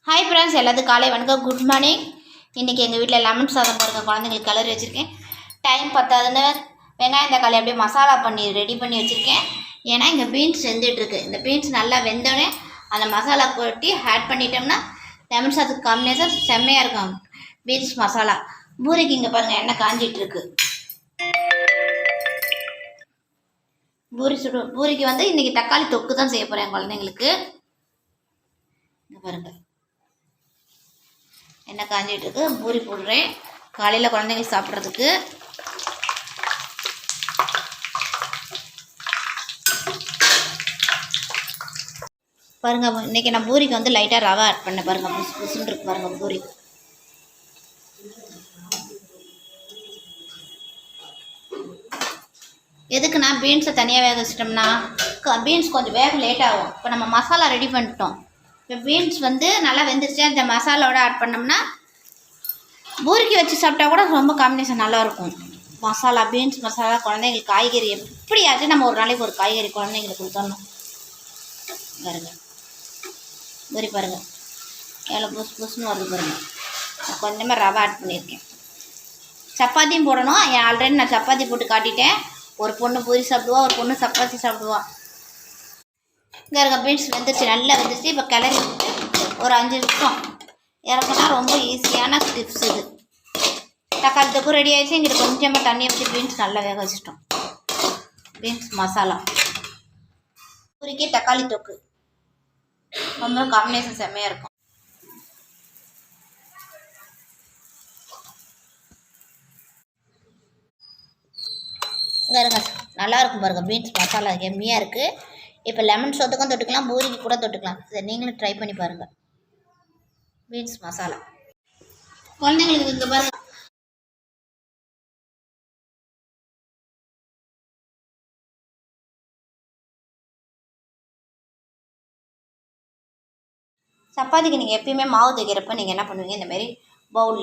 Hi friends, எல்லாத்துக்கும் காலை வணக்கம், குட் மார்னிங். இன்றைக்கி எங்கள் வீட்டில் லெமன் சாதம் பாருங்கள், குழந்தைங்களுக்கு கலர் வச்சுருக்கேன். டைம் பத்தாதுன்னு வெங்காயம் தக்காளி அப்படியே மசாலா பண்ணி ரெடி பண்ணி வச்சுருக்கேன். ஏன்னா இங்கே பீன்ஸ் வெந்துட்டுருக்கு. இந்த பீன்ஸ் நல்லா வெந்தோடனே அந்த மசாலா கொட்டி ஆட் பண்ணிட்டோம்னா லெமன் சாதத்துக்கு காம்பினேஷன் செம்மையாக இருக்கும். பீன்ஸ் மசாலா பூரிக்கு இங்கே பாருங்கள் எண்ணெய் காஞ்சிட்ருக்கு. பூரிக்கு வந்து இன்றைக்கி தக்காளி தொக்கு தான் செய்ய போகிறேன் குழந்தைங்களுக்கு. இங்கே பாருங்கள் எண்ணெய் காஞ்சிட்ருக்கு. பூரி போடுறேன் காலையில் குழந்தைங்க சாப்பிட்றதுக்கு. பாருங்கள், இன்றைக்கி நான் பூரிக்கு வந்து லைட்டாக ரவை ஆட் பண்ண பாருங்கள். புசு புசுன்னு இருக்கு பாருங்கள் பூரி. எதுக்குன்னா பீன்ஸை தனியாக வேக வச்சிட்டோம்னா பீன்ஸ் கொஞ்சம் வேக லேட் ஆகும். இப்போ நம்ம மசாலா ரெடி பண்ணிட்டோம். இப்போ பீன்ஸ் வந்து நல்லா வெந்துருச்சு. அந்த மசாலாவோட ஆட் பண்ணோம்னா பூரிக்கு வச்சு சாப்பிட்டா கூட ரொம்ப காம்பினேஷன் நல்லாயிருக்கும். மசாலா பீன்ஸ் மசாலா குழந்தைங்களுக்கு காய்கறி எப்படியாச்சும் நம்ம ஒரு நாளைக்கு ஒரு காய்கறி குழந்தைங்களுக்கு கொடுத்தோணும். பாருங்கள் பூரி பாருங்கள் எவ்வளோ புதுசு புதுசுன்னு வருது பாருங்கள். நான் கொஞ்சமாக ரவை ஆட் பண்ணியிருக்கேன். சப்பாத்தியும் போடணும். ஆல்ரெடி நான் சப்பாத்தி போட்டு காட்டிட்டேன். ஒரு பொண்ணு பூரி சாப்பிடுவா, ஒரு பொண்ணு சப்பாத்தி சாப்பிடுவா. இங்கே இருக்க பீன்ஸ் வெந்துருச்சு, நல்லா வெந்துருச்சு. இப்போ கிளறி ஒரு 5 நிமிஷம் இறக்குனா ரொம்ப ஈஸியான டிப்ஸ் இது. தக்காளி தொக்கு ரெடி ஆகிடுச்சு. இங்கிட்ட கொஞ்சமாக தண்ணி வச்சு பீன்ஸ் நல்லா வேக வச்சிட்டோம். பீன்ஸ் மசாலா பூரிக்கு தக்காளி தொக்கு ரொம்ப காம்பினேஷன் செம்மையாக இருக்கும். இங்கே இருங்க நல்லா இருக்கும் பாருங்கள். பீன்ஸ் மசாலா எம்மியாக இருக்குது. இப்போ லெமன் சொத்துக்கும் தொட்டுக்கலாம், பூரிக்கு கூட தொட்டுக்கலாம். இதை நீங்களும் ட்ரை பண்ணி பாருங்கள். பீன்ஸ் மசாலா குழந்தைங்களுக்கு இங்கே பாருங்கள். சப்பாத்திக்கு நீங்கள் எப்பயுமே மாவு தைக்கிறப்ப நீங்கள் என்ன பண்ணுவீங்க, இந்தமாரி பவுல்லையோ